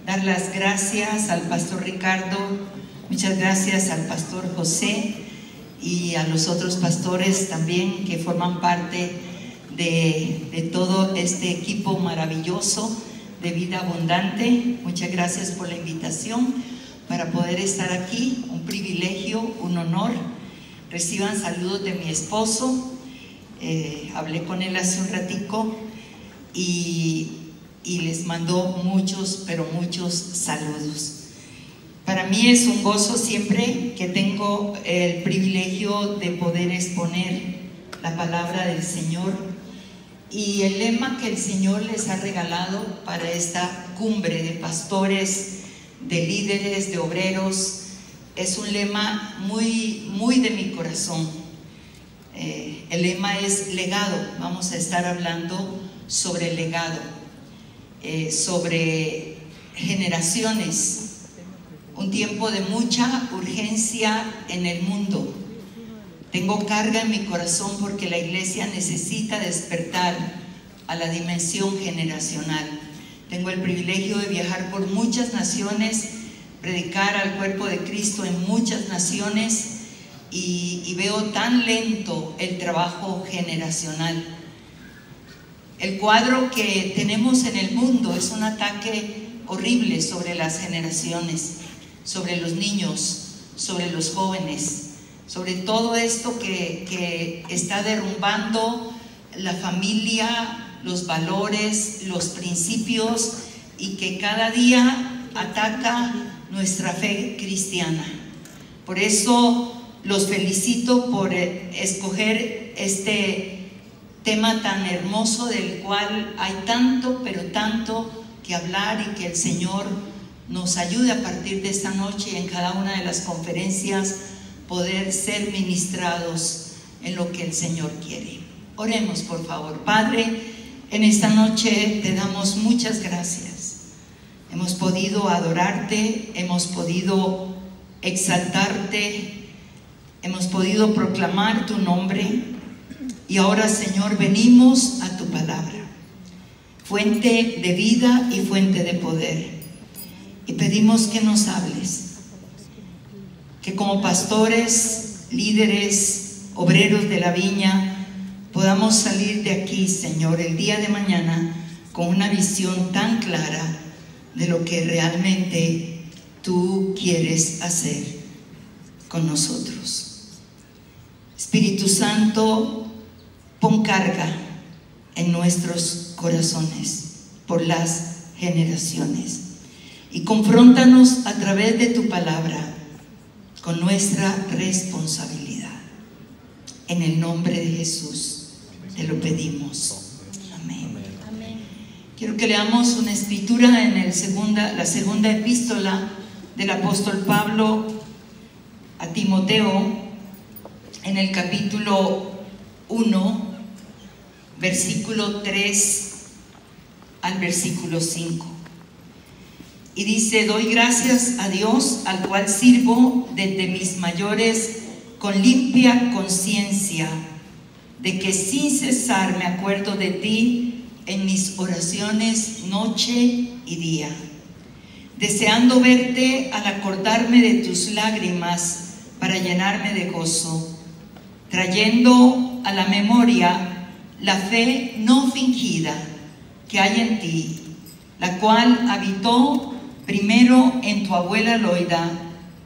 dar las gracias al pastor Ricardo, muchas gracias al pastor José y a los otros pastores también que forman parte de todo este equipo maravilloso de Vida Abundante. Muchas gracias por la invitación para poder estar aquí, un privilegio, un honor. Reciban saludos de mi esposo, hablé con él hace un ratico y les mandó muchos, pero muchos saludos. Para mí es un gozo siempre que tengo el privilegio de poder exponer la palabra del Señor y el lema que el Señor les ha regalado para esta cumbre de pastores, de líderes, de obreros. Es un lema muy de mi corazón. El lema es legado. Vamos a estar hablando sobre el legado, sobre generaciones, un tiempo de mucha urgencia en el mundo. Tengo carga en mi corazón porque la iglesia necesita despertar a la dimensión generacional. Tengo el privilegio de viajar por muchas naciones, predicar al cuerpo de Cristo en muchas naciones y veo tan lento el trabajo generacional. El cuadro que tenemos en el mundo es un ataque horrible sobre las generaciones, sobre los niños, sobre los jóvenes, sobre todo esto que está derrumbando la familia, los valores, los principios y que cada día ataca nuestra fe cristiana. Por eso los felicito por escoger este tema tan hermoso del cual hay tanto, pero tanto que hablar y que el Señor nos ayude a partir de esta noche y en cada una de las conferencias poder ser ministrados en lo que el Señor quiere. Oremos, por favor. Padre, en esta noche te damos muchas gracias. Hemos podido adorarte, hemos podido exaltarte, hemos podido proclamar tu nombre y ahora, Señor, venimos a tu palabra, fuente de vida y fuente de poder, y pedimos que nos hables, que como pastores, líderes, obreros de la viña, podamos salir de aquí, Señor, el día de mañana con una visión tan clara de lo que realmente tú quieres hacer con nosotros. Espíritu Santo, pon carga en nuestros corazones por las generaciones y confróntanos a través de tu palabra con nuestra responsabilidad. En el nombre de Jesús te lo pedimos. Amén. Amén. Quiero que leamos una escritura en la segunda epístola del apóstol Pablo a Timoteo, en el capítulo 1, versículo 3 al versículo 5. Y dice: doy gracias a Dios, al cual sirvo desde mis mayores con limpia conciencia, de que sin cesar me acuerdo de ti en mis oraciones noche y día, deseando verte al acordarme de tus lágrimas para llenarme de gozo, trayendo a la memoria la fe no fingida que hay en ti, la cual habitó primero en tu abuela Loida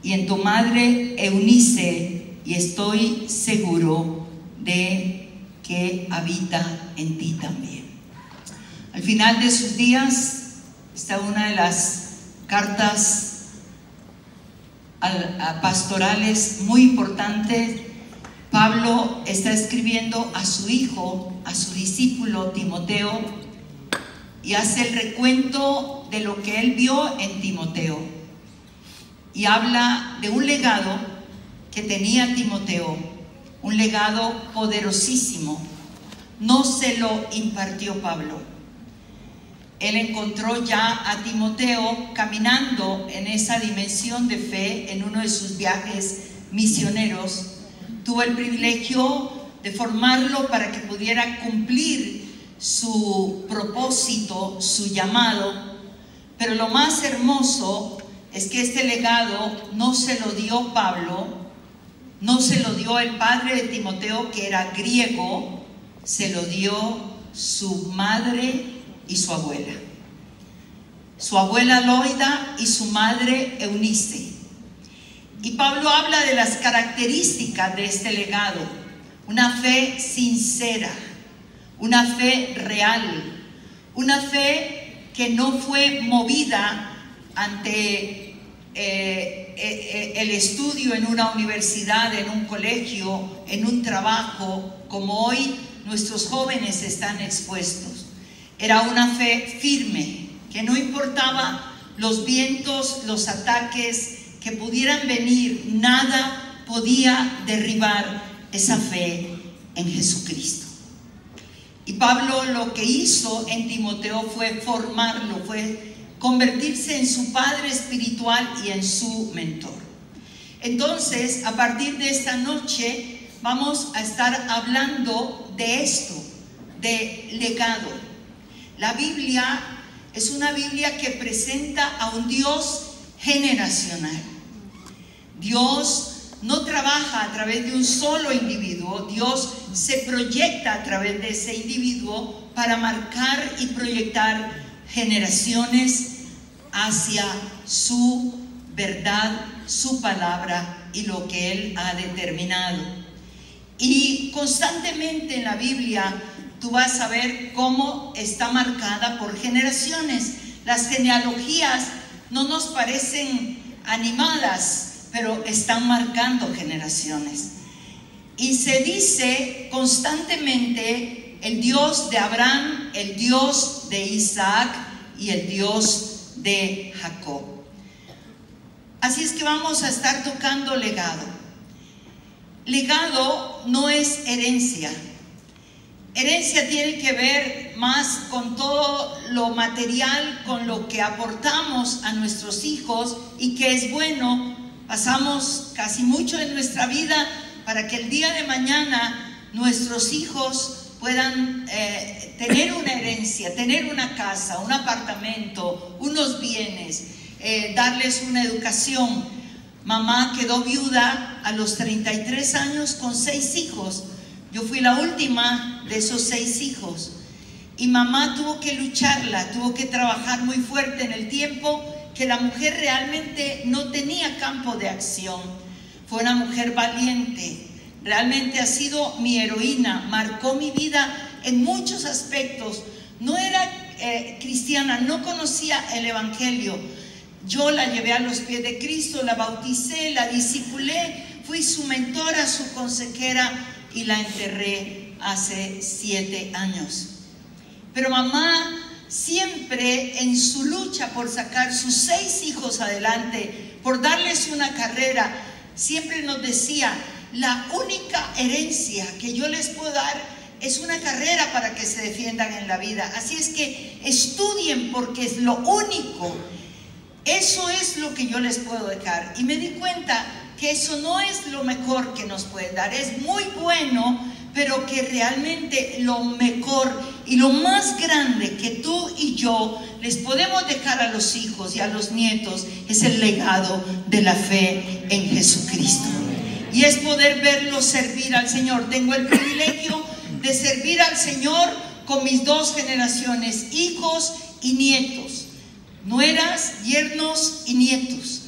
y en tu madre Eunice, y estoy seguro de que habita en ti también. Al final de sus días está una de las cartas pastorales muy importantes. Pablo está escribiendo a su hijo, a su discípulo Timoteo, y hace el recuento de lo que él vio en Timoteo y habla de un legado que tenía Timoteo, un legado poderosísimo. No se lo impartió Pablo. Él encontró ya a Timoteo caminando en esa dimensión de fe en uno de sus viajes misioneros. Tuvo el privilegio de formarlo para que pudiera cumplir su propósito, su llamado, Pero lo más hermoso es que este legado no se lo dio Pablo, no se lo dio el padre de Timoteo, que era griego, se lo dio su madre y su abuela. Su abuela Loida y su madre Eunice. Y Pablo habla de las características de este legado: una fe sincera, una fe real, una fe que no fue movida ante el estudio en una universidad, en un colegio, en un trabajo, como hoy nuestros jóvenes están expuestos. Era una fe firme, que no importaba los vientos, los ataques que pudieran venir, nada podía derribar esa fe en Jesucristo. Y Pablo lo que hizo en Timoteo fue formarlo, fue convertirse en su padre espiritual y en su mentor. Entonces, a partir de esta noche vamos a estar hablando de esto, de legado. La Biblia es una Biblia que presenta a un Dios generacional. Dios no trabaja a través de un solo individuo. Dios se proyecta a través de ese individuo para marcar y proyectar generaciones hacia su verdad, su palabra y lo que Él ha determinado. Y constantemente en la Biblia tú vas a ver cómo está marcada por generaciones. Las genealogías no nos parecen animadas, pero están marcando generaciones. Y se dice constantemente el Dios de Abraham, el Dios de Isaac y el Dios de Jacob. Así es que vamos a estar tocando legado. Legado no es herencia. Herencia tiene que ver más con todo lo material, con lo que aportamos a nuestros hijos y que es bueno. Pasamos casi mucho de nuestra vida para que el día de mañana nuestros hijos puedan tener una herencia, tener una casa, un apartamento, unos bienes, darles una educación. Mamá quedó viuda a los 33 años con 6 hijos. Yo fui la última de esos 6 hijos. Y mamá tuvo que lucharla, tuvo que trabajar muy fuerte en el tiempo que la mujer realmente no tenía campo de acción. Fue una mujer valiente, realmente ha sido mi heroína, marcó mi vida en muchos aspectos. No era cristiana, no conocía el evangelio. Yo la llevé a los pies de Cristo, la bauticé, la discipulé, fui su mentora, su consejera y la enterré hace 7 años. Pero mamá, siempre en su lucha por sacar sus 6 hijos adelante, por darles una carrera, siempre nos decía: la única herencia que yo les puedo dar es una carrera para que se defiendan en la vida. Así es que estudien, porque es lo único. Eso es lo que yo les puedo dejar. Y me di cuenta que eso no es lo mejor que nos pueden dar. Es muy bueno, pero que realmente lo mejor y lo más grande que tú y yo les podemos dejar a los hijos y a los nietos es el legado de la fe en Jesucristo. Y es poder verlos servir al Señor. Tengo el privilegio de servir al Señor con mis 2 generaciones, hijos y nietos, nueras, yernos y nietos.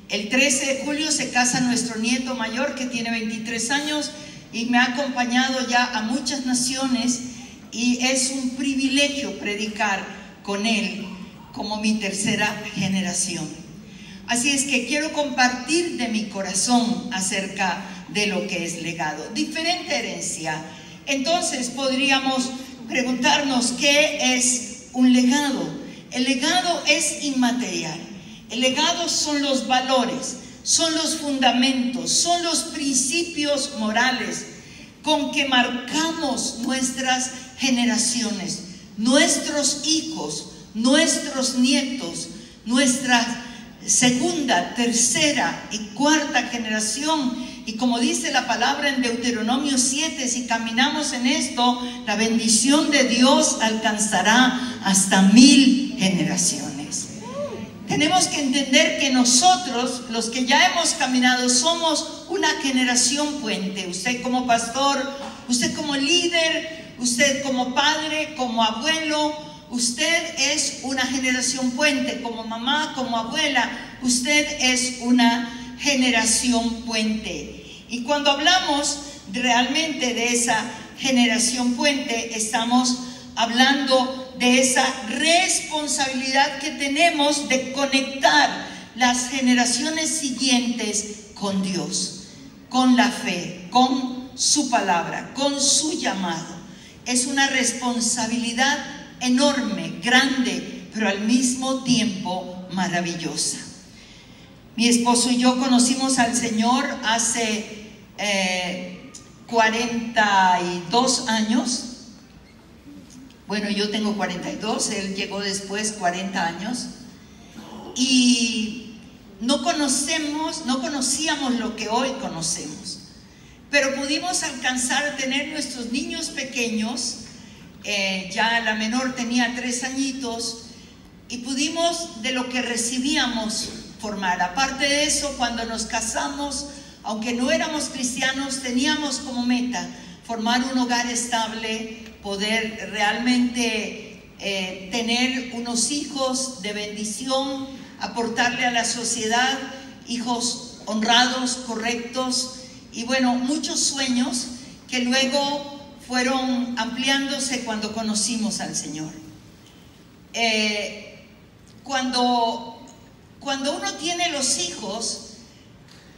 El 13 de julio se casa nuestro nieto mayor, que tiene 23 años y me ha acompañado ya a muchas naciones, y es un privilegio predicar con él como mi tercera generación. Así es que quiero compartir de mi corazón acerca de lo que es legado. Diferente herencia. Entonces podríamos preguntarnos, ¿qué es un legado? El legado es inmaterial. El legado son los valores, son los fundamentos, son los principios morales con que marcamos nuestras generaciones, nuestros hijos, nuestros nietos, nuestra segunda, tercera y cuarta generación. Y como dice la palabra en Deuteronomio 7, si caminamos en esto, la bendición de Dios alcanzará hasta 1000 generaciones. Tenemos que entender que nosotros, los que ya hemos caminado, somos una generación puente. Usted como pastor, usted como líder, usted como padre, como abuelo, usted es una generación puente. Como mamá, como abuela, usted es una generación puente. Y cuando hablamos realmente de esa generación puente, estamos hablando de esa responsabilidad que tenemos de conectar las generaciones siguientes con Dios, con la fe, con su palabra, con su llamado. Es una responsabilidad enorme, grande, pero al mismo tiempo maravillosa. Mi esposo y yo conocimos al Señor hace 42 años. Bueno, yo tengo 42, él llegó después, 40 años. Y no conocíamos lo que hoy conocemos. Pero pudimos alcanzar a tener nuestros niños pequeños. Ya la menor tenía 3 añitos. Y pudimos, de lo que recibíamos, formar. Aparte de eso, cuando nos casamos, aunque no éramos cristianos, teníamos como meta formar un hogar estable, poder realmente tener unos hijos de bendición, aportarle a la sociedad, hijos honrados, correctos, y bueno, muchos sueños que luego fueron ampliándose cuando conocimos al Señor. Cuando uno tiene los hijos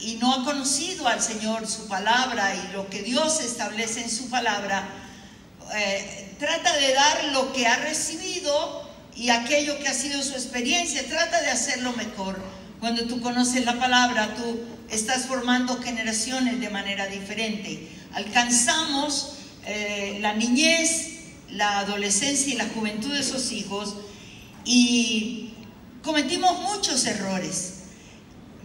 y no ha conocido al Señor, su palabra y lo que Dios establece en su palabra, trata de dar lo que ha recibido y aquello que ha sido su experiencia, trata de hacerlo mejor. Cuando tú conoces la palabra, tú estás formando generaciones de manera diferente. Alcanzamos la niñez, la adolescencia y la juventud de esos hijos y cometimos muchos errores,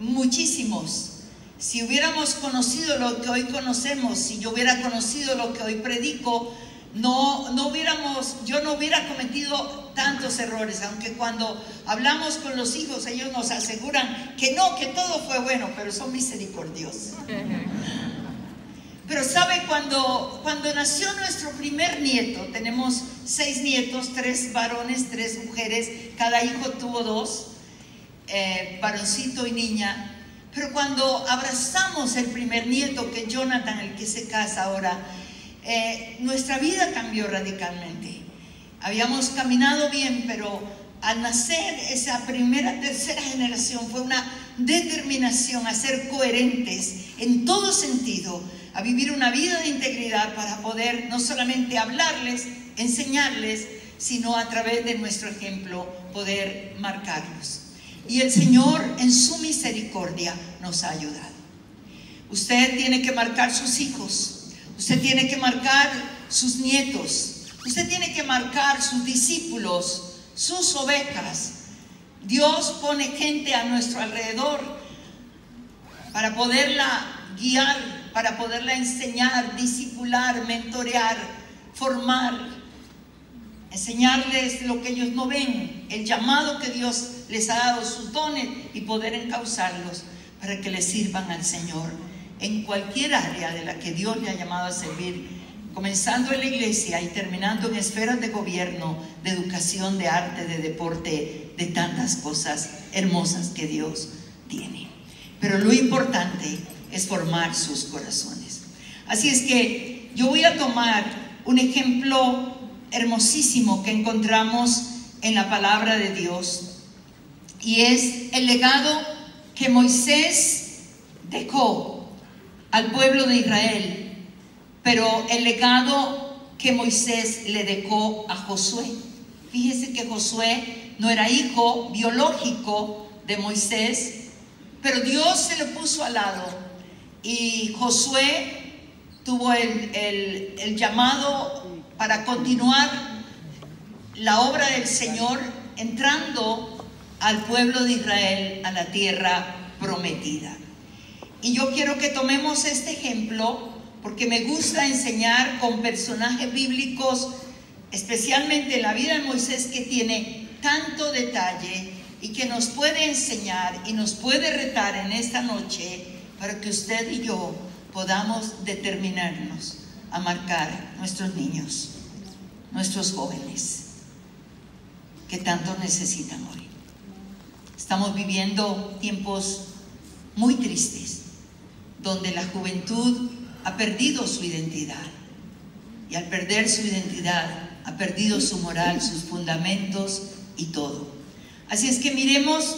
muchísimos. Si hubiéramos conocido lo que hoy conocemos, si yo hubiera conocido lo que hoy predico, yo no hubiera cometido tantos errores, aunque cuando hablamos con los hijos, ellos nos aseguran que no, que todo fue bueno, pero son misericordiosos. Pero sabe, cuando nació nuestro primer nieto, tenemos 6 nietos, 3 varones, 3 mujeres, cada hijo tuvo 2, varoncito y niña. Pero cuando abrazamos el primer nieto, que es Jonathan, el que se casa ahora, nuestra vida cambió radicalmente. Habíamos caminado bien, pero al nacer esa primera, tercera generación fue una determinación a ser coherentes en todo sentido, a vivir una vida de integridad para poder no solamente hablarles, enseñarles, sino a través de nuestro ejemplo poder marcarlos. Y el Señor en su misericordia nos ha ayudado. Usted tiene que marcar sus hijos, usted tiene que marcar sus nietos, usted tiene que marcar sus discípulos, sus ovejas. Dios pone gente a nuestro alrededor para poderla guiar, para poderla enseñar, discipular, mentorear, formar, enseñarles lo que ellos no ven, el llamado que Dios les ha dado, sus dones, y poder encauzarlos para que les sirvan al Señor en cualquier área de la que Dios le ha llamado a servir, comenzando en la iglesia y terminando en esferas de gobierno, de educación, de arte, de deporte, de tantas cosas hermosas que Dios tiene. Pero lo importante es formar sus corazones. Así es que yo voy a tomar un ejemplo hermosísimo que encontramos en la palabra de Dios, y es el legado que Moisés dejó al pueblo de Israel, pero el legado que Moisés le dejó a Josué. Fíjese que Josué no era hijo biológico de Moisés, pero Dios se lo puso al lado, y Josué tuvo el llamado para continuar la obra del Señor, entrando al pueblo de Israel a la tierra prometida. Y yo quiero que tomemos este ejemplo porque me gusta enseñar con personajes bíblicos, especialmente la vida de Moisés, que tiene tanto detalle y que nos puede enseñar y nos puede retar en esta noche para que usted y yo podamos determinarnos a marcar nuestros niños, nuestros jóvenes, que tanto necesitan hoy. Estamos viviendo tiempos muy tristes, donde la juventud ha perdido su identidad, y al perder su identidad ha perdido su moral, sus fundamentos y todo. Así es que miremos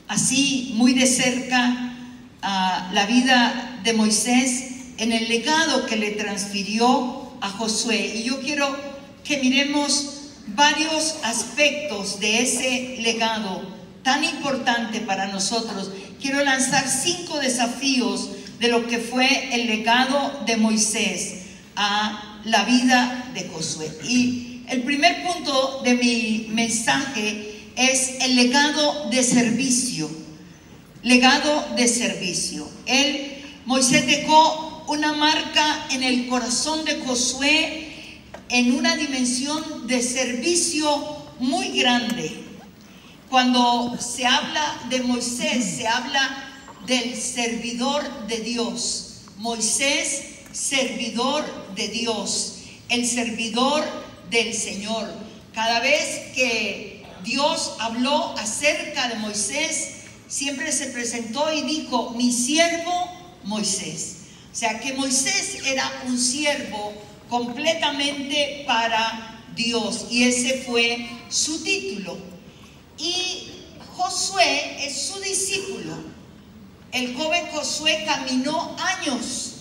así muy de cerca la vida de Moisés en el legado que le transfirió a Josué. Y yo quiero que miremos varios aspectos de ese legado tan importante para nosotros. Quiero lanzar 5 desafíos de lo que fue el legado de Moisés a la vida de Josué. Y el primer punto de mi mensaje es el legado de servicio. Legado de servicio. Moisés dejó una marca en el corazón de Josué en una dimensión de servicio muy grande. Cuando se habla de Moisés, se habla del servidor de Dios. Moisés, servidor de Dios, el servidor del Señor. Cada vez que Dios habló acerca de Moisés, siempre se presentó y dijo: mi siervo Moisés. O sea que Moisés era un siervo completamente para Dios, y ese fue su título. Y Josué es su discípulo. El joven Josué caminó años,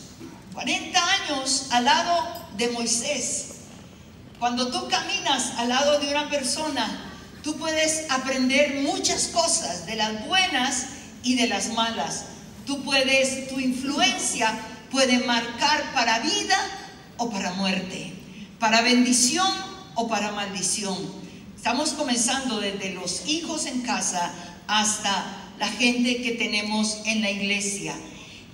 40 años al lado de Moisés. Cuando tú caminas al lado de una persona, tú puedes aprender muchas cosas, de las buenas y de las malas. Tu influencia puede marcar para vida o para muerte, para bendición o para maldición. Estamos comenzando desde los hijos en casa hasta la gente que tenemos en la iglesia.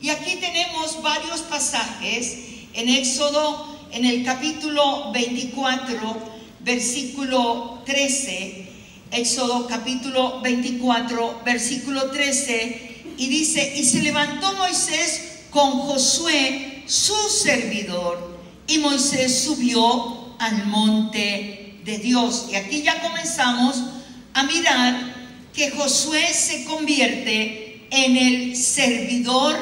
Y aquí tenemos varios pasajes en Éxodo, en el capítulo 24, versículo 13. Éxodo capítulo 24, versículo 13, y dice: y se levantó Moisés con Josué, su servidor, y Moisés subió al monte de Dios. Y aquí ya comenzamos a mirar que Josué se convierte en el servidor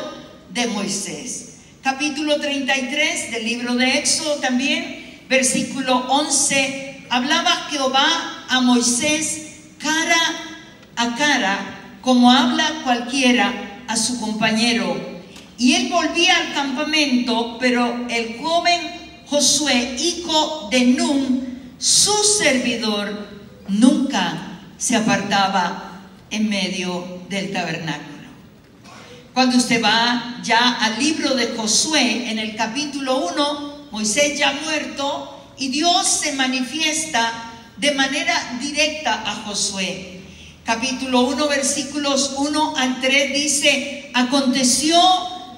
de Moisés. Capítulo 33 del libro de Éxodo también, versículo 11, hablaba Jehová a Moisés cara a cara, como habla cualquiera a su compañero. Y él volvía al campamento, pero el joven Josué, hijo de Nun, su servidor, nunca se apartaba en medio del tabernáculo. Cuando usted va ya al libro de Josué, en el capítulo 1, Moisés ya muerto, y Dios se manifiesta de manera directa a Josué. Capítulo 1, versículos 1 al 3 dice: aconteció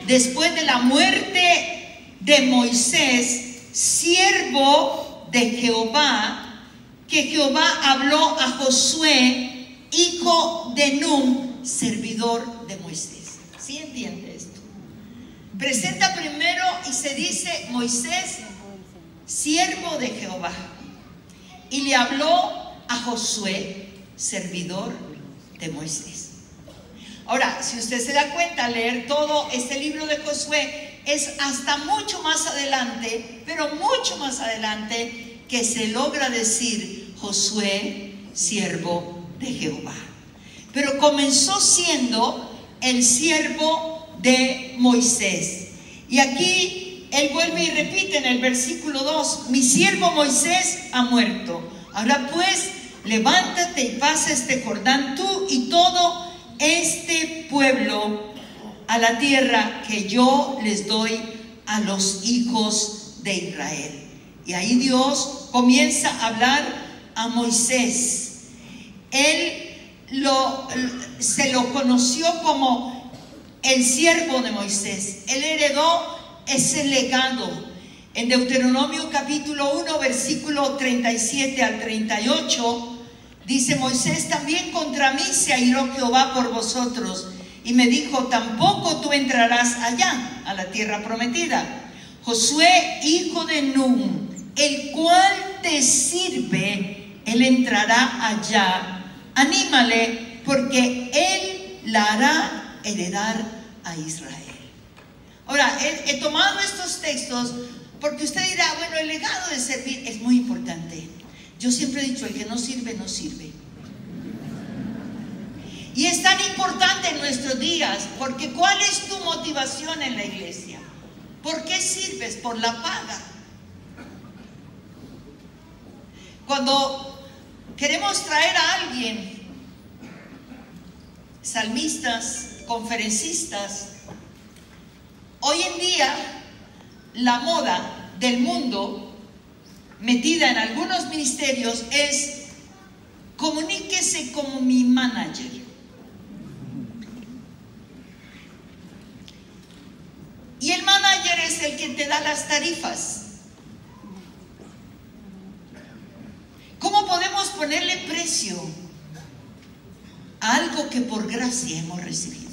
después de la muerte de Moisés, siervo de Jehová, que Jehová habló a Josué, hijo de Nun, servidor de Moisés. ¿Sí entiende esto? Presenta primero y se dice Moisés, siervo de Jehová, y le habló a Josué, servidor de Moisés. Ahora, si usted se da cuenta, leer todo este libro de Josué es hasta mucho más adelante, pero mucho más adelante, que se logra decir Josué, siervo de Jehová. Pero comenzó siendo el siervo de Moisés. Y aquí él vuelve y repite en el versículo 2: mi siervo Moisés ha muerto. Ahora pues, levántate y pasa este Jordán, tú y todo este pueblo, a la tierra que yo les doy a los hijos de Israel. Y ahí Dios comienza a hablar a Moisés. Él se lo conoció como el siervo de Moisés. Él heredó ese legado. En Deuteronomio capítulo 1, versículo 37 al 38, Dice Moisés: también contra mí se airó Jehová por vosotros, y me dijo: tampoco tú entrarás allá, a la tierra prometida. Josué, hijo de Nun, el cual te sirve, él entrará allá. Anímale, porque él la hará heredar a Israel. Ahora, he tomado estos textos porque usted dirá: bueno, el legado de servir es muy importante. Yo siempre he dicho: el que no sirve, no sirve. Y es tan importante en nuestros días, porque ¿cuál es tu motivación en la iglesia? ¿Por qué sirves? Por la paga. Cuando queremos traer a alguien, salmistas, conferencistas, hoy en día la moda del mundo metida en algunos ministerios es: comuníquese como mi manager. Y el manager es el que te da las tarifas. ¿Cómo podemos ponerle precio a algo que por gracia hemos recibido?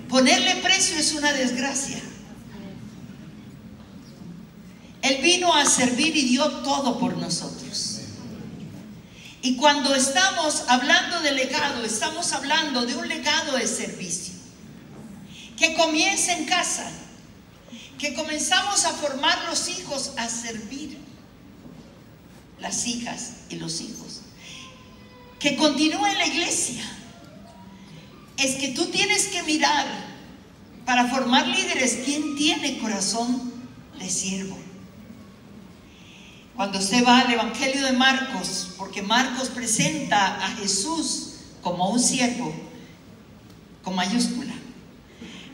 Ponerle precio es una desgracia. Él vino a servir y dio todo por nosotros. Y cuando estamos hablando de legado, estamos hablando de un legado de servicio que comienza en casa, que comenzamos a formar los hijos a servir, las hijas y los hijos, que continúa en la iglesia. Es que tú tienes que mirar para formar líderes quién tiene corazón de siervo. Cuando usted va al Evangelio de Marcos, porque Marcos presenta a Jesús como un siervo, con mayúscula.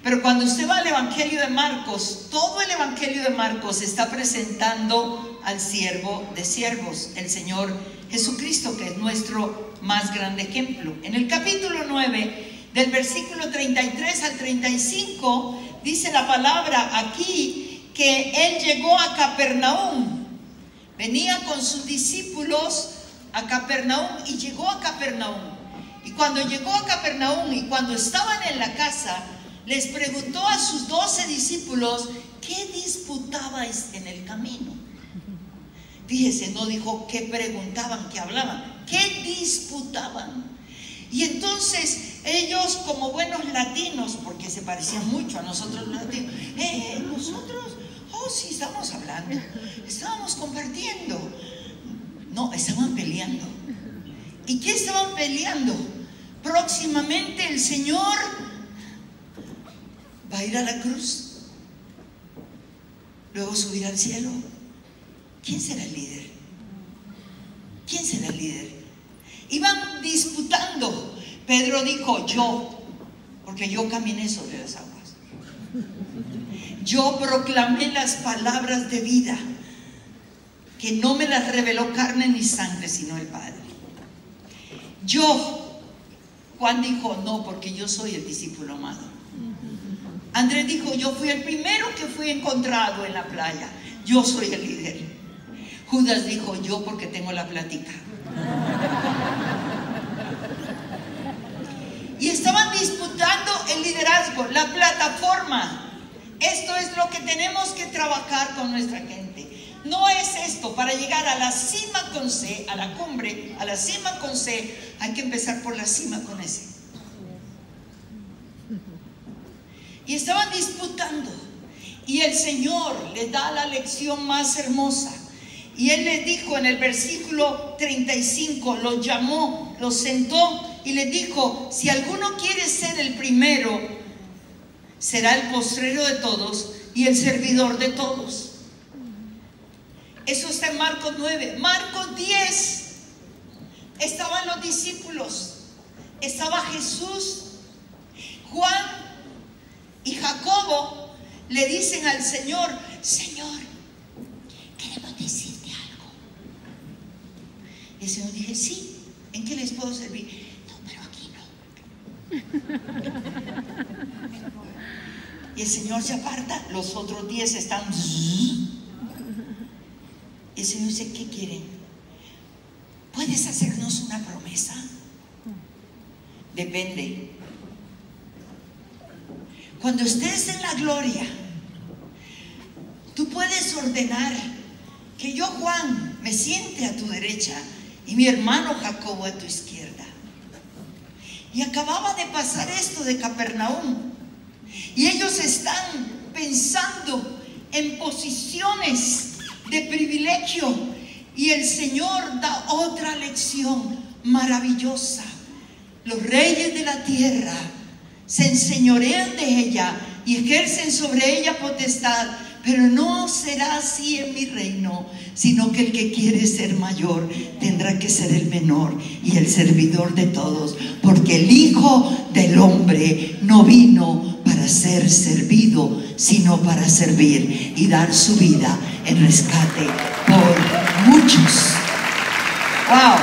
Pero cuando usted va al Evangelio de Marcos, todo el Evangelio de Marcos está presentando al siervo de siervos, el Señor Jesucristo, que es nuestro más grande ejemplo. En el capítulo 9, del versículo 33 al 35, dice la palabra aquí que él llegó a Capernaum. Venía con sus discípulos a Capernaum y llegó a Capernaum. Y cuando llegó a Capernaum y cuando estaban en la casa, les preguntó a sus 12 discípulos: ¿qué disputabais en el camino? Fíjese, no dijo qué preguntaban, qué hablaban, qué disputaban. Y entonces ellos, como buenos latinos, porque se parecían mucho a nosotros los latinos, nosotros, sí, estábamos hablando, estábamos compartiendo. No, estaban peleando. ¿Y qué estaban peleando? Próximamente el Señor va a ir a la cruz, luego subir al cielo. ¿Quién será el líder? ¿Quién será el líder? Iban disputando. Pedro dijo: yo, porque yo caminé sobre las aguas. Yo proclamé las palabras de vida, que no me las reveló carne ni sangre, sino el Padre. Yo. Juan dijo: no, porque yo soy el discípulo amado. Andrés dijo: yo fui el primero que fui encontrado en la playa. Yo soy el líder. Judas dijo: yo, porque tengo la plática. Y estaban disputando el liderazgo, la plataforma. Esto es lo que tenemos que trabajar con nuestra gente. No es esto, para llegar a la cima con C, a la cumbre, a la cima con C, hay que empezar por la cima con S. Y estaban disputando. Y el Señor les da la lección más hermosa. Y Él les dijo en el versículo 35, los llamó, los sentó y les dijo: si alguno quiere ser el primero, será el postrero de todos y el servidor de todos. Eso está en Marcos 9. Marcos 10, estaban los discípulos, estaba Jesús, Juan y Jacobo. Le dicen al Señor: Señor, queremos decirte algo. Y el Señor dice: sí, ¿en qué les puedo servir? No, pero aquí no. Y el Señor se aparta, los otros 10 están. Y el Señor dice: ¿qué quieren? ¿Puedes hacernos una Depende. Cuando estés en la gloria, tú puedes ordenar que yo, Juan, me siente a tu derecha y mi hermano Jacobo a tu izquierda. Y acababa de pasar esto de Capernaum, y ellos están pensando en posiciones de privilegio, y el Señor da otra lección maravillosa. Los reyes de la tierra se enseñorean de ella y ejercen sobre ella potestad, pero no será así en mi reino, sino que el que quiere ser mayor tendrá que ser el menor y el servidor de todos, porque el Hijo del Hombre no vino para ser servido, sino para servir y dar su vida en rescate por muchos. ¡Wow!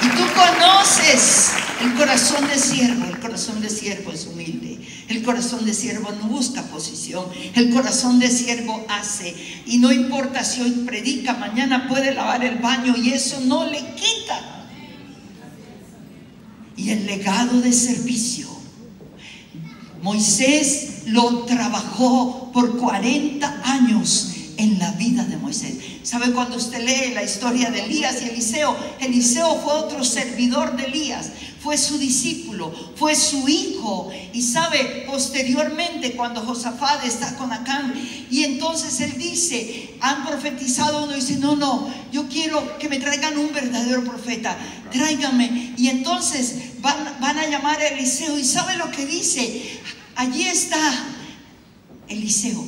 Y tú conoces el corazón de siervo. El corazón de siervo es humilde. El corazón de siervo no busca posición. El corazón de siervo hace. Y no importa si hoy predica, mañana puede lavar el baño, y eso no le quita. Y el legado de servicio, Moisés lo trabajó por 40 años en la vida de Moisés. ¿Sabe? Cuando usted lee la historia de Elías y Eliseo, Eliseo fue otro servidor de Elías, fue su discípulo, fue su hijo. Y sabe, posteriormente, cuando Josafat está con Acán, y entonces él dice, han profetizado, uno dice, no, yo quiero que me traigan un verdadero profeta, tráigame. Y entonces van a llamar a Eliseo, y ¿sabe lo que dice? Allí está Eliseo,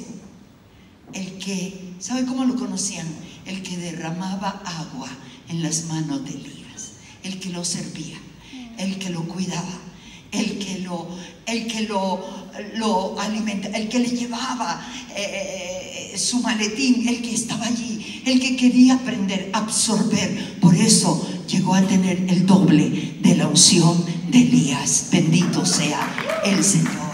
el que, ¿sabe cómo lo conocían? El que derramaba agua en las manos de Elías, el que lo servía, el que lo cuidaba, el que lo alimenta, el que le llevaba su maletín, el que estaba allí, el que quería aprender, absorber. Por eso llegó a tener el doble de la unción de Elías. Bendito sea el Señor.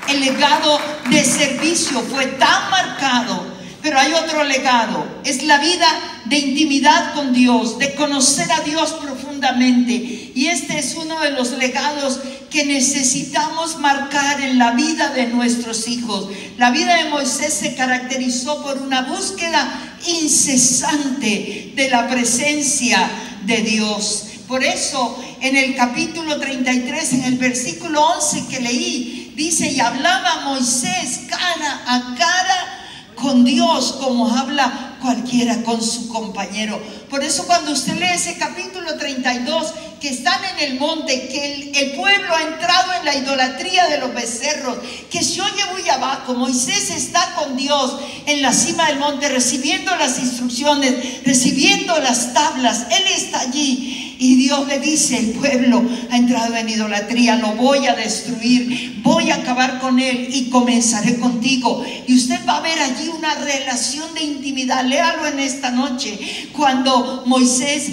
El legado de servicio fue tan marcado. Pero hay otro legado, es la vida de intimidad con Dios, de conocer a Dios profundamente. Y este es uno de los legados que necesitamos marcar en la vida de nuestros hijos. La vida de Moisés se caracterizó por una búsqueda incesante de la presencia de Dios. Por eso en el capítulo 33, en el versículo 11 que leí, dice: y hablaba Moisés cara a cara con Dios, como habla cualquiera con su compañero. Por eso cuando usted lee ese capítulo 32, que están en el monte, que el pueblo ha entrado en la idolatría de los becerros, que se oye muy abajo, Moisés está con Dios en la cima del monte, recibiendo las instrucciones, recibiendo las tablas. Él está allí. Y Dios le dice: el pueblo ha entrado en idolatría, lo voy a destruir, voy a acabar con él y comenzaré contigo. Y usted va a ver allí una relación de intimidad. Léalo en esta noche. Cuando Moisés,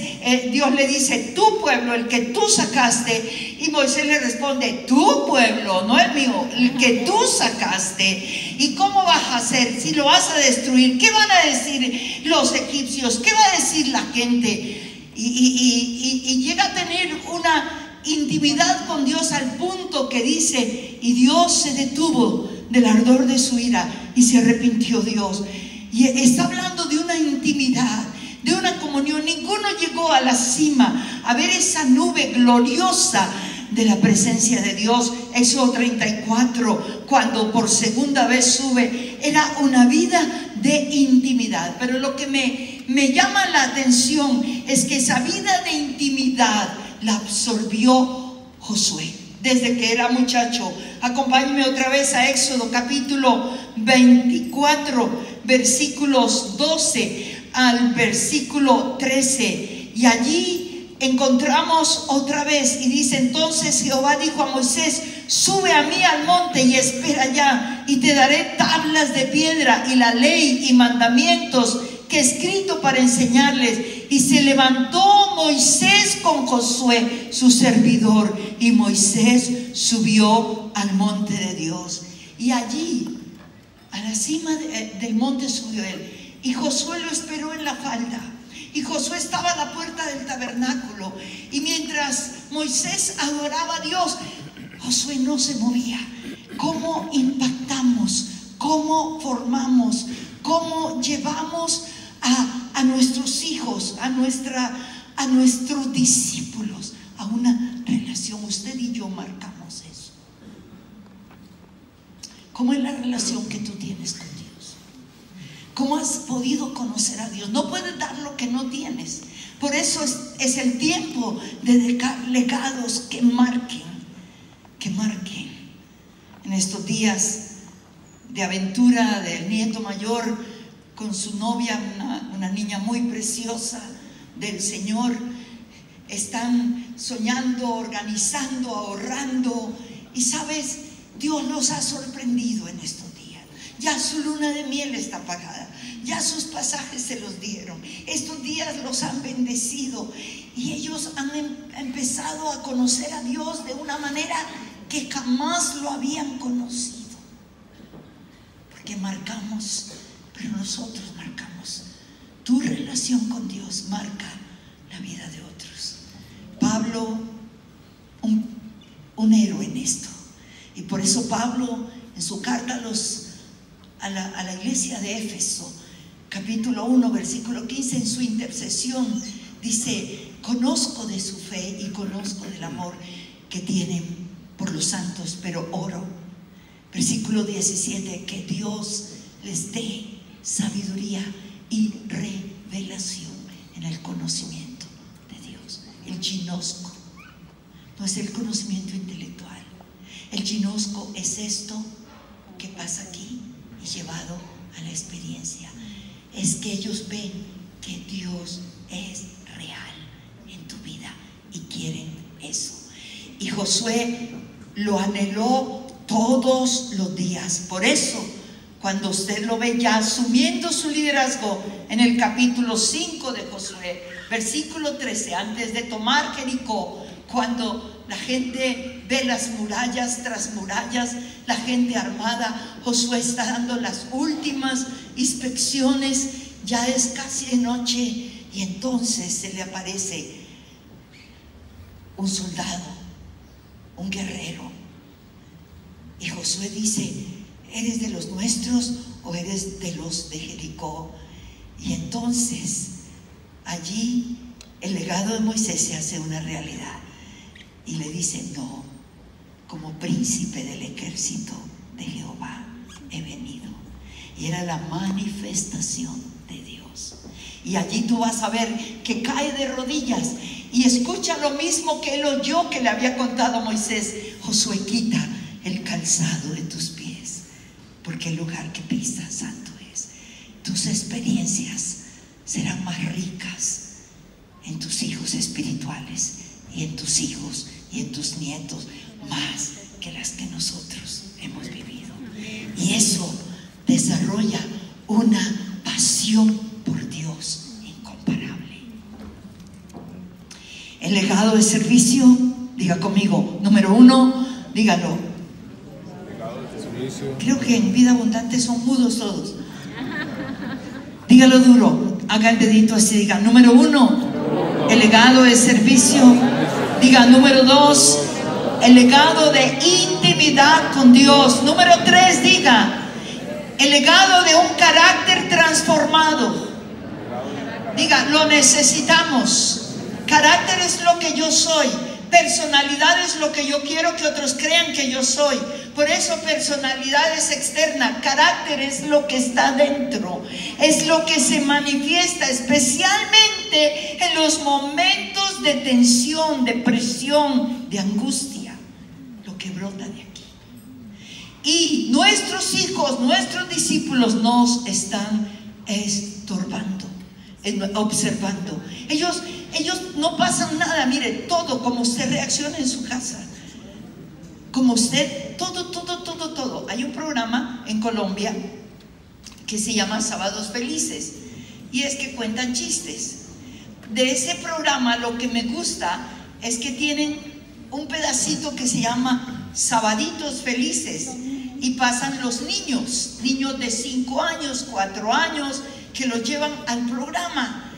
Dios le dice: tu pueblo, el que tú sacaste. Y Moisés le responde: tu pueblo, no el mío, el que tú sacaste. ¿Y cómo vas a hacer si lo vas a destruir? ¿Qué van a decir los egipcios? ¿Qué va a decir la gente? Y llega a tener una intimidad con Dios al punto que dice: y Dios se detuvo del ardor de su ira y se arrepintió Dios. Y está hablando de una intimidad, de una comunión. Ninguno llegó a la cima a ver esa nube gloriosa de la presencia de Dios. Éxodo 34, cuando por segunda vez sube, era una vida de intimidad. Pero lo que me llama la atención es que esa vida de intimidad la absorbió Josué desde que era muchacho. Acompáñenme otra vez a Éxodo capítulo 24, versículos 12 al versículo 13. Y allí encontramos otra vez, y dice: entonces Jehová dijo a Moisés: sube a mí al monte y espera allá, y te daré tablas de piedra y la ley y mandamientos que he escrito para enseñarles. Y se levantó Moisés con Josué su servidor, y Moisés subió al monte de Dios. Y allí, a la cima del monte, subió él, y Josué lo esperó en la falda. Y Josué estaba a la puerta del tabernáculo. Y mientras Moisés adoraba a Dios, Josué no se movía. ¿Cómo impactamos? ¿Cómo formamos? ¿Cómo llevamos a nuestros hijos, a nuestros discípulos a una relación? Usted y yo marcamos eso. ¿Cómo es la relación que tú tienes con Dios? ¿Cómo has podido conocer a Dios? No puedes dar lo que no tienes. Por eso es el tiempo de dejar legados que marquen. En estos días de aventura del nieto mayor con su novia, una niña muy preciosa del Señor, están soñando, organizando, ahorrando, y sabes, Dios los ha sorprendido en estos días. Ya su luna de miel está pagada, ya sus pasajes se los dieron, estos días los han bendecido y ellos han empezado a conocer a Dios de una manera que jamás lo habían conocido. Porque marcamos, pero nosotros marcamos. Tu relación con Dios marca la vida de otros. Pablo, un héroe en esto. Y por eso Pablo, en su carta a la iglesia de Éfeso, capítulo 1, versículo 15, en su intercesión, dice: conozco de su fe y conozco del amor que tienen por los santos, pero oro, versículo 17, que Dios les dé sabiduría y revelación en el conocimiento de Dios. El ginosco no es el conocimiento intelectual. El ginosco es esto que pasa aquí y llevado a la experiencia. Es que ellos ven que Dios es real en tu vida y quieren eso. Y Josué lo anheló todos los días. Por eso, cuando usted lo ve ya asumiendo su liderazgo en el capítulo 5 de Josué, versículo 13, antes de tomar Jericó, cuando la gente ve las murallas tras murallas, la gente armada, Josué está dando las últimas inspecciones, ya es casi de noche, y entonces se le aparece un soldado, un guerrero, y Josué dice: ¿eres de los nuestros o eres de los de Jericó? Y entonces allí el legado de Moisés se hace una realidad y le dice: no, como príncipe del ejército de Jehová he venido. Y era la manifestación de Dios. Y allí tú vas a ver que cae de rodillas y escucha lo mismo que él oyó que le había contado Moisés: Josué, quita el calzado de tus pies, porque el lugar que pisas santo es. Tus experiencias serán más ricas en tus hijos espirituales y en tus hijos y en tus nietos, más que las que nosotros hemos vivido. Y eso desarrolla una pasión por Dios incomparable. El legado de servicio, diga conmigo, número 1, dígalo. Creo que en Vida Abundante son mudos todos. Dígalo duro, haga el dedito así, diga: número 1, el legado de servicio. Diga: número 2, el legado de intimidad con Dios. Número 3, diga: el legado de un carácter transformado. Diga: lo necesitamos. Carácter es lo que yo soy. Personalidad es lo que yo quiero que otros crean que yo soy. Por eso personalidad es externa, carácter es lo que está dentro, es lo que se manifiesta especialmente en los momentos de tensión, de presión, de angustia, lo que brota de aquí. Y nuestros hijos, nuestros discípulos nos están estorbando, observando. Ellos no pasan nada, mire, todo como usted reacciona en su casa, como usted, todo. Hay un programa en Colombia que se llama Sábados Felices, y es que cuentan chistes. De ese programa lo que me gusta es que tienen un pedacito que se llama Sabaditos Felices, y pasan los niños de 5 años, 4 años, que los llevan al programa.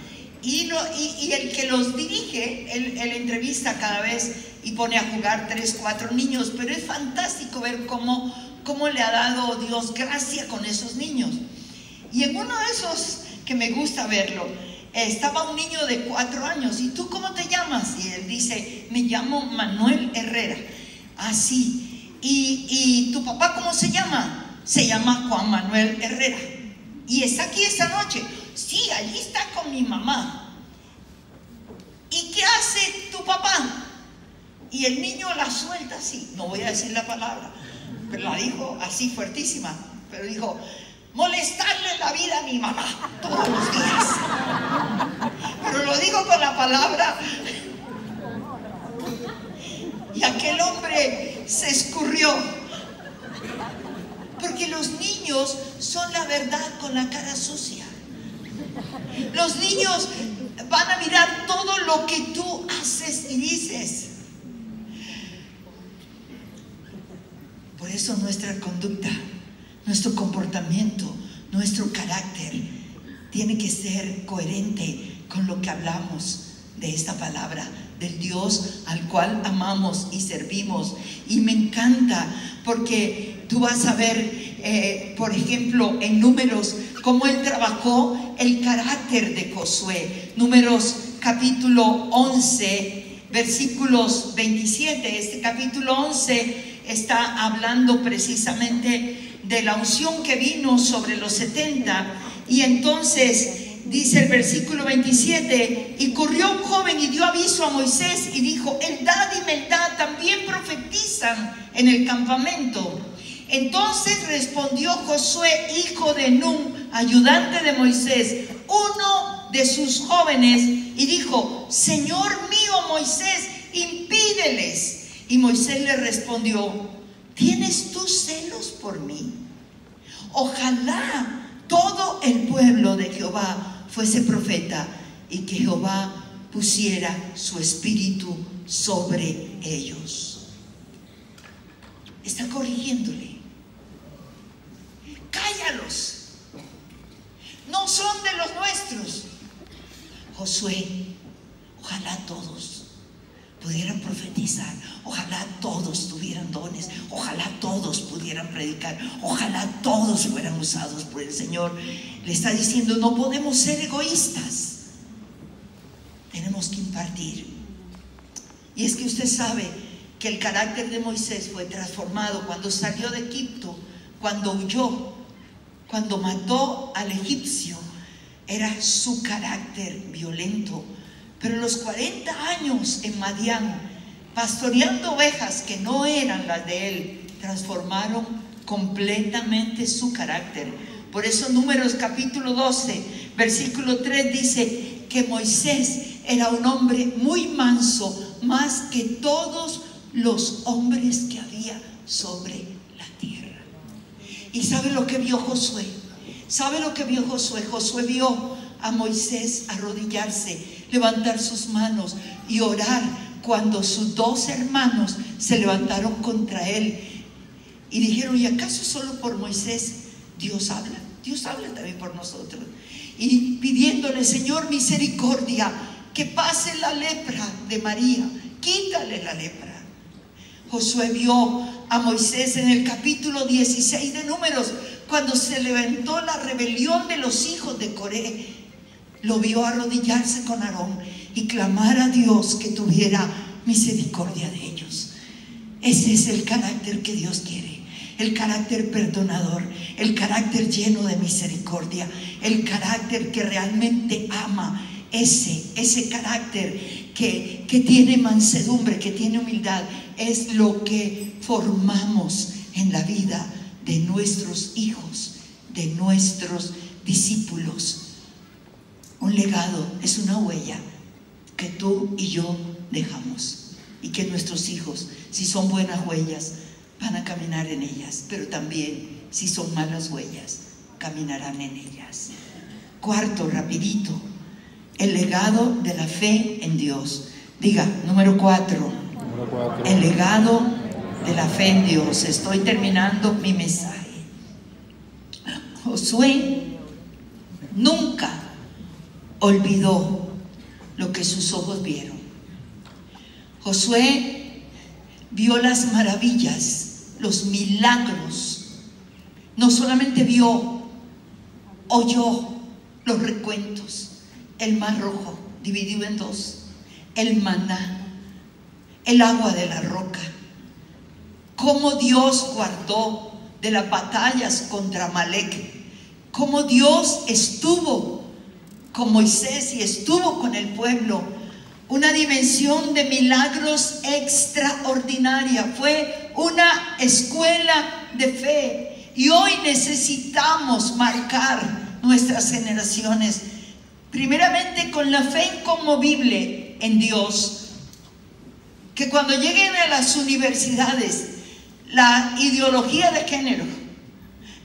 Y el que los dirige, él entrevista cada vez y pone a jugar 3, 4 niños, pero es fantástico ver cómo le ha dado Dios gracia con esos niños. Y en uno de esos que me gusta verlo, estaba un niño de 4 años. ¿Y tú cómo te llamas? Y él dice: me llamo Manuel Herrera. Así. ¿Y tu papá cómo se llama? Se llama Juan Manuel Herrera. ¿Y está aquí esta noche? Sí, allí está con mi mamá. ¿Y qué hace tu papá? Y el niño la suelta así, no voy a decir la palabra, pero la dijo así fuertísima, pero dijo: molestarle la vida a mi mamá todos los días. Pero lo digo con la palabra. Y aquel hombre se escurrió, porque los niños son la verdad con la cara sucia. Los niños van a mirar todo lo que tú haces y dices. Por eso nuestra conducta, nuestro comportamiento, nuestro carácter tiene que ser coherente con lo que hablamos de esta palabra, del Dios al cual amamos y servimos. Y me encanta porque tú vas a ver, por ejemplo, en Números, cómo él trabajó el carácter de Josué. Números capítulo 11, versículos 27. Este capítulo 11 está hablando precisamente de la unción que vino sobre los 70. Y entonces dice el versículo 27: y corrió un joven y dio aviso a Moisés y dijo: Eldad y Meldad también profetizan en el campamento. Entonces respondió Josué, hijo de Nun, ayudante de Moisés, uno de sus jóvenes, y dijo: Señor mío Moisés, impídeles. Y Moisés le respondió: ¿tienes tú celos por mí? Ojalá todo el pueblo de Jehová fuese profeta y que Jehová pusiera su espíritu sobre ellos. Está corrigiéndole. Cállalos, no son de los nuestros. Josué, ojalá todos pudieran profetizar, ojalá todos tuvieran dones, ojalá todos pudieran predicar, ojalá todos fueran usados por el Señor. Le está diciendo: no podemos ser egoístas, tenemos que impartir. Y es que usted sabe que el carácter de Moisés fue transformado cuando salió de Egipto, cuando huyó, cuando mató al egipcio. Era su carácter violento. Pero los 40 años en Madián, pastoreando ovejas que no eran las de él, transformaron completamente su carácter. Por eso Números capítulo 12, versículo 3 dice que Moisés era un hombre muy manso, más que todos los hombres que había sobre la tierra. ¿Y sabe lo que vio Josué? ¿Sabe lo que vio Josué? Josué vio a Moisés arrodillarse, levantar sus manos y orar cuando sus 2 hermanos se levantaron contra él y dijeron: ¿y acaso solo por Moisés Dios habla? Dios habla también por nosotros. Y pidiéndole: Señor, misericordia, que pase la lepra de María, quítale la lepra. Josué vio a Moisés en el capítulo 16 de Números, cuando se levantó la rebelión de los hijos de Coré. Lo vio arrodillarse con Aarón y clamar a Dios que tuviera misericordia de ellos. Ese es el carácter que Dios quiere, el carácter perdonador, el carácter lleno de misericordia, el carácter que realmente ama, ese carácter que tiene mansedumbre, que tiene humildad. Es lo que formamos en la vida de nuestros hijos, de nuestros discípulos. Un legado es una huella que tú y yo dejamos, y que nuestros hijos, si son buenas huellas, van a caminar en ellas, pero también si son malas huellas, caminarán en ellas. Cuarto, rapidito, el legado de la fe en Dios. Diga, número 4, el legado de la fe en Dios. Estoy terminando mi mensaje. Josué nunca olvidó lo que sus ojos vieron. Josué vio las maravillas, los milagros. No solamente vio, oyó los recuentos: el mar rojo dividido en dos, el maná, el agua de la roca, cómo Dios guardó de las batallas contra Amalek, cómo Dios estuvo con Moisés y estuvo con el pueblo. Una dimensión de milagros extraordinaria. Fue una escuela de fe, y hoy necesitamos marcar nuestras generaciones primeramente con la fe inconmovible en Dios, que cuando lleguen a las universidades la ideología de género,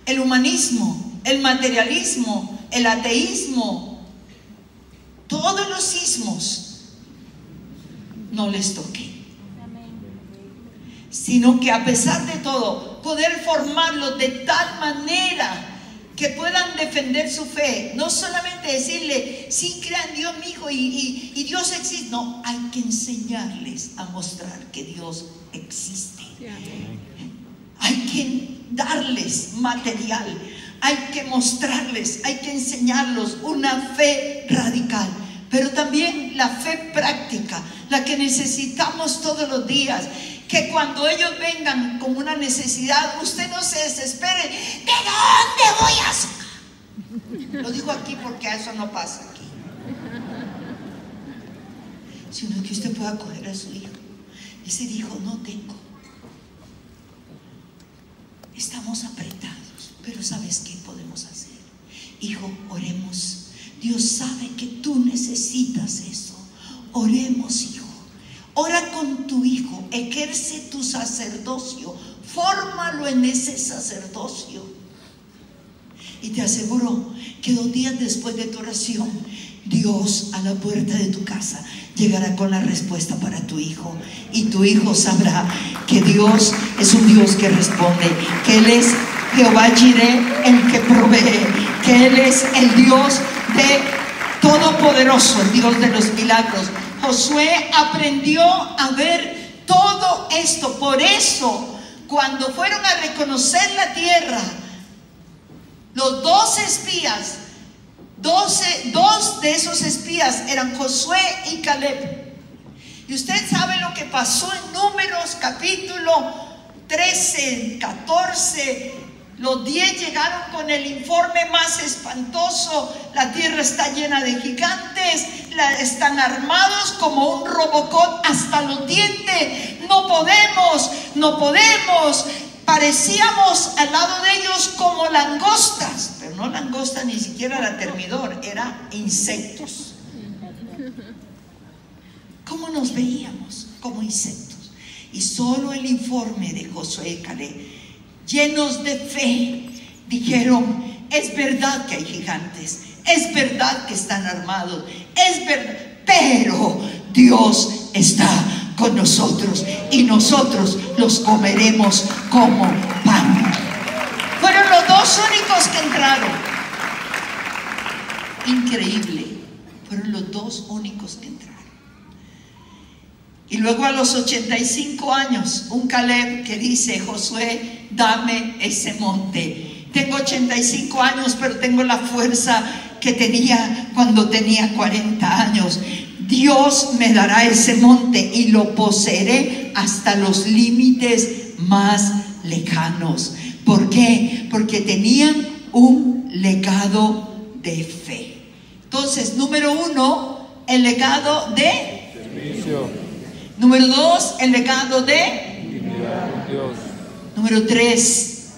el humanismo, el materialismo, el ateísmo, todos los ismos, no les toque, sino que a pesar de todo poder formarlos de tal manera que puedan defender su fe. No solamente decirle: sí, crea en Dios, mi hijo, y Dios existe. No, hay que enseñarles a mostrar que Dios existe. Hay que darles material, hay que mostrarles, hay que enseñarlos una fe radical, pero también la fe práctica, la que necesitamos todos los días. Que cuando ellos vengan con una necesidad, usted no se desespere: ¿de dónde voy a sacar? Lo digo aquí porque eso no pasa aquí. Sino que usted pueda acoger a su hijo. Ese hijo: no tengo. Estamos apretados, pero ¿sabes qué podemos hacer? Hijo, oremos. Dios sabe que tú necesitas eso. Oremos, hijo. Ora con tu hijo, ejerce tu sacerdocio, fórmalo en ese sacerdocio. Y te aseguro que 2 días después de tu oración, Dios a la puerta de tu casa llegará con la respuesta para tu hijo. Y tu hijo sabrá que Dios es un Dios que responde, que Él es Jehová Jireh, el que provee, que Él es el Dios de Todopoderoso, el Dios de los milagros. Josué aprendió a ver todo esto. Por eso, cuando fueron a reconocer la tierra, los 12 espías, 2 de esos espías eran Josué y Caleb. Y usted sabe lo que pasó en Números capítulo 13, 14. Los 10 llegaron con el informe más espantoso: la tierra está llena de gigantes, están armados como un Robocop hasta los dientes. No podemos. Parecíamos al lado de ellos como langostas, pero no langostas, ni siquiera era termidor, era insectos. ¿Cómo nos veíamos? Como insectos. Y solo el informe de Josué y Caleb, llenos de fe, dijeron: es verdad que hay gigantes, es verdad que están armados, es verdad, pero Dios está con nosotros y nosotros los comeremos como pan. Fueron los 2 únicos que entraron. Increíble, fueron los 2 únicos que entraron. Y luego a los 85 años, un Caleb que dice: Josué, dame ese monte. Tengo 85 años, pero tengo la fuerza que tenía cuando tenía 40 años. Dios me dará ese monte y lo poseeré hasta los límites más lejanos. ¿Por qué? Porque tenían un legado de fe. Entonces, número 1, el legado de servicio. Número 2, el legado de Dios. Número 3.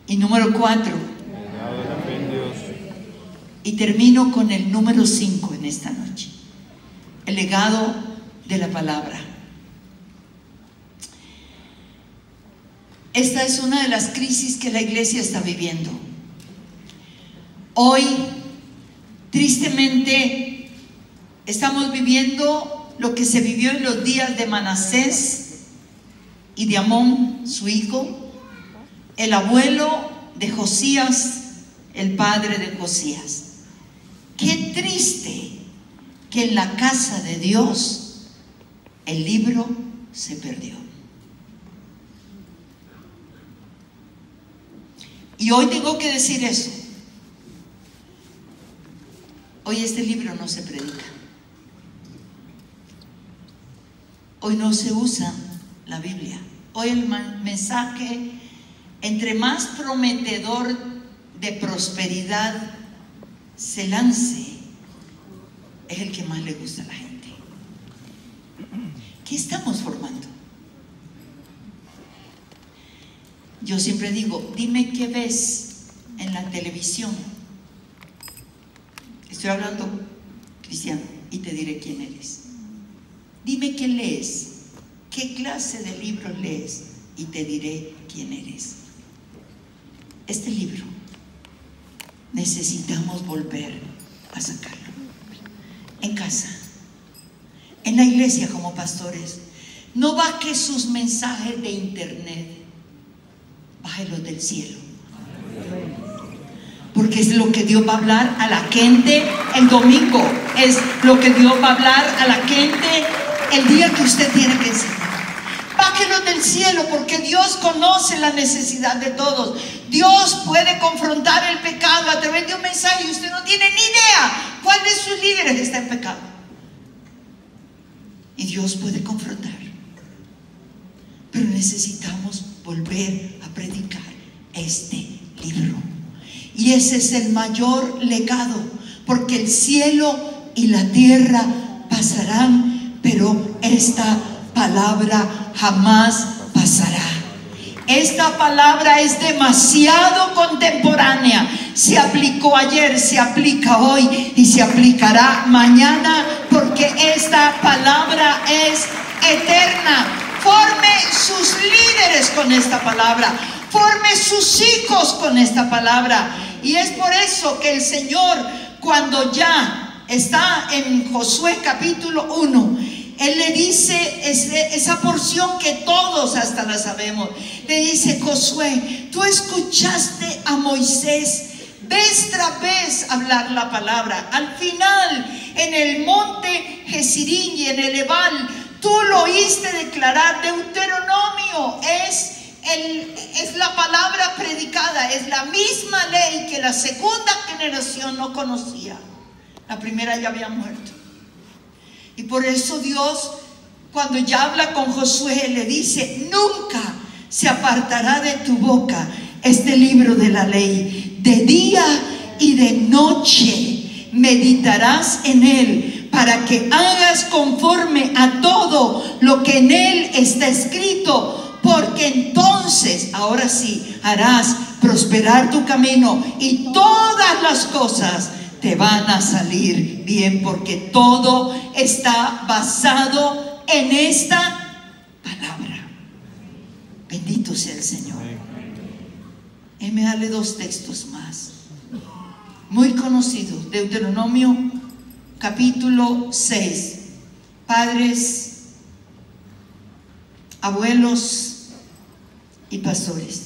Y número 4. Y termino con el número 5 en esta noche. El legado de la palabra. Esta es una de las crisis que la iglesia está viviendo. Hoy, tristemente, estamos viviendo lo que se vivió en los días de Manasés y de Amón, su hijo, el abuelo de Josías, el padre de Josías. Qué triste que en la casa de Dios el libro se perdió. Y hoy tengo que decir eso. Hoy este libro no se predica. Hoy no se usa la Biblia. Hoy el mensaje, entre más prometedor de prosperidad se lance, es el que más le gusta a la gente. ¿Qué estamos formando? Yo siempre digo, dime qué ves en la televisión. Estoy hablando cristiano y te diré quién eres. Dime qué lees, qué clase de libros lees y te diré quién eres. Este libro necesitamos volver a sacarlo. En casa, en la iglesia como pastores, no baje sus mensajes de internet, bájelos del cielo. Porque es lo que Dios va a hablar a la gente el domingo, es lo que Dios va a hablar a la gente el día que usted tiene que enseñar. Bájelos del cielo, porque Dios conoce la necesidad de todos. Dios puede confrontar el pecado a través de un mensaje y usted no tiene ni idea cuál de sus líderes está en pecado. Y Dios puede confrontar. Pero necesitamos volver a predicar este libro. Y ese es el mayor legado, porque el cielo y la tierra pasarán, pero esta palabra jamás pasará. Esta palabra es demasiado contemporánea. Se aplicó ayer, se aplica hoy y se aplicará mañana, porque esta palabra es eterna. Forme sus líderes con esta palabra, forme sus hijos con esta palabra. Y es por eso que el Señor, cuando ya está en Josué capítulo 1, Él le dice esa porción que todos hasta la sabemos. Le dice: Josué, tú escuchaste a Moisés vez tras vez hablar la palabra. Al final, en el monte Gesirín y en el Ebal, tú lo oíste declarar. Deuteronomio es la palabra predicada, es la misma ley que la segunda generación no conocía. La primera ya había muerto. Y por eso Dios, cuando ya habla con Josué, le dice: nunca se apartará de tu boca este libro de la ley. De día y de noche meditarás en él, para que hagas conforme a todo lo que en él está escrito, porque entonces, ahora sí, harás prosperar tu camino y todas las cosas te van a salir bien, porque todo está basado en esta palabra. Bendito sea el Señor. Él me dale dos textos más muy conocidos. Deuteronomio capítulo 6. Padres, abuelos y pastores.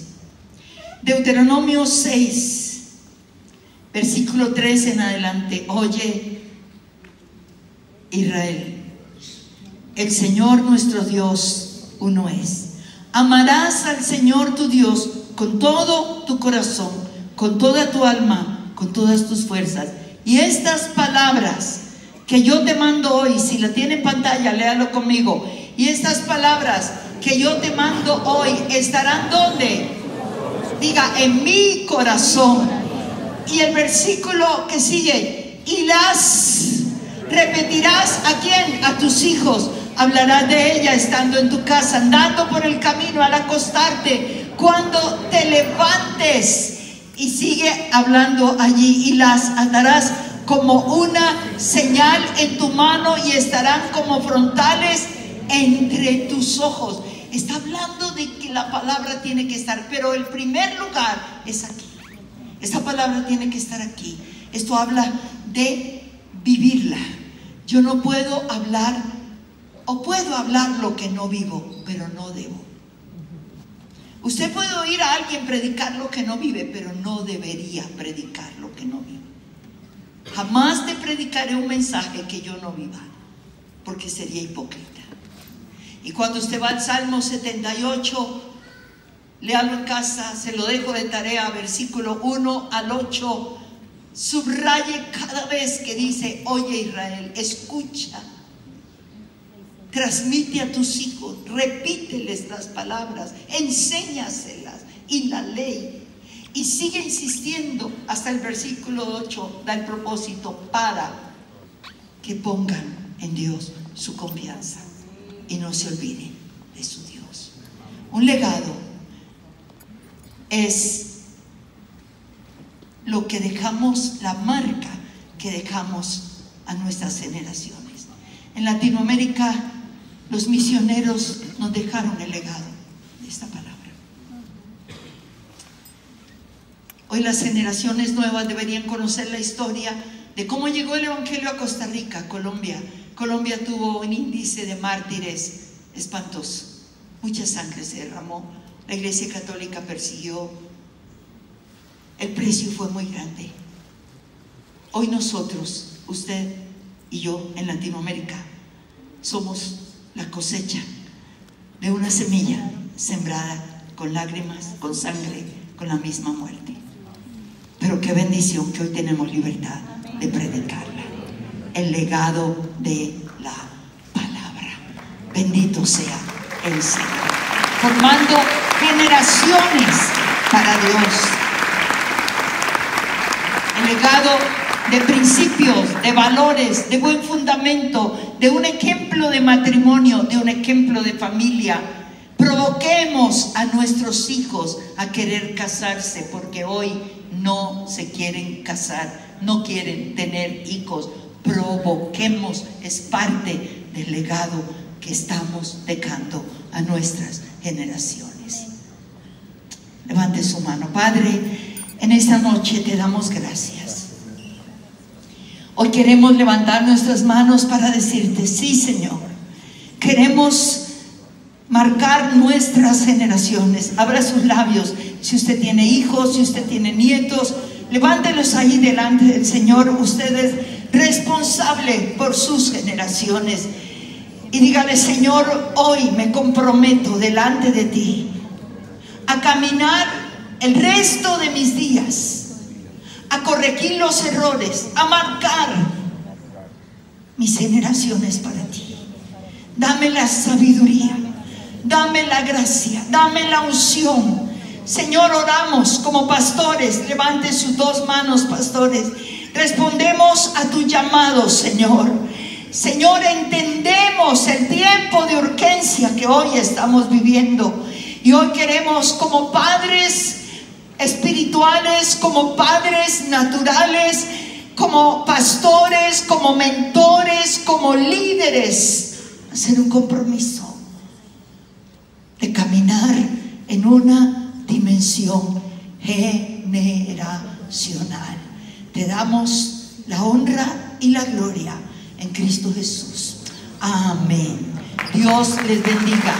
Deuteronomio 6, versículo 3 en adelante. Oye, Israel, el Señor nuestro Dios uno es. Amarás al Señor tu Dios con todo tu corazón, con toda tu alma, con todas tus fuerzas. Y estas palabras que yo te mando hoy, si la tiene en pantalla, léalo conmigo. Y estas palabras que yo te mando hoy estarán ¿dónde? Diga: en mi corazón. Y el versículo que sigue: y las repetirás ¿a quién? A tus hijos. Hablarás de ella estando en tu casa, andando por el camino, al acostarte, cuando te levantes. Y sigue hablando allí: y las atarás como una señal en tu mano y estarán como frontales entre tus ojos. Está hablando de que la palabra tiene que estar, pero el primer lugar es aquí. Esta palabra tiene que estar aquí. Esto habla de vivirla. Yo no puedo hablar, o puedo hablar lo que no vivo, pero no debo. Usted puede oír a alguien predicar lo que no vive, pero no debería predicar lo que no vive. Jamás te predicaré un mensaje que yo no viva, porque sería hipócrita. Y cuando usted va al Salmo 78, léalo en casa, se lo dejo de tarea, versículo 1 al 8, subraye cada vez que dice: oye Israel, escucha, transmite a tus hijos, repíteles las palabras, enséñaselas y la ley. Y sigue insistiendo hasta el versículo 8, da el propósito para que pongan en Dios su confianza y no se olviden de su Dios. Un legado es lo que dejamos, la marca que dejamos a nuestras generaciones. En Latinoamérica, los misioneros nos dejaron el legado de esta palabra. Hoy las generaciones nuevas deberían conocer la historia de cómo llegó el evangelio a Costa Rica, Colombia. Colombia tuvo un índice de mártires espantoso. Mucha sangre se derramó. La Iglesia Católica persiguió. El precio fue muy grande. Hoy nosotros, usted y yo en Latinoamérica, somos la cosecha de una semilla sembrada con lágrimas, con sangre, con la misma muerte. Pero qué bendición que hoy tenemos libertad de predicarla. El legado de la palabra. Bendito sea el Señor. Formando generaciones para Dios. El legado de principios, de valores, de buen fundamento, de un ejemplo de matrimonio, de un ejemplo de familia. Provoquemos a nuestros hijos a querer casarse, porque hoy no se quieren casar, no quieren tener hijos. Provoquemos, es parte del legado que estamos dejando a nuestras generaciones. Levante su mano. Padre, en esta noche te damos gracias. Hoy queremos levantar nuestras manos para decirte: sí, Señor, queremos marcar nuestras generaciones. Abra sus labios. Si usted tiene hijos, si usted tiene nietos, levántelos ahí delante del Señor. Usted es responsable por sus generaciones. Y dígale: Señor, hoy me comprometo delante de ti a caminar el resto de mis días, a corregir los errores, a marcar mis generaciones para ti. Dame la sabiduría, dame la gracia, dame la unción. Señor, oramos como pastores. Levante sus dos manos, pastores. Respondemos a tu llamado, Señor. Señor, entendemos el tiempo de urgencia que hoy estamos viviendo. Y hoy queremos, como padres espirituales, como padres naturales, como pastores, como mentores, como líderes, hacer un compromiso de caminar en una dimensión generacional. Te damos la honra y la gloria en Cristo Jesús. Amén. Dios les bendiga.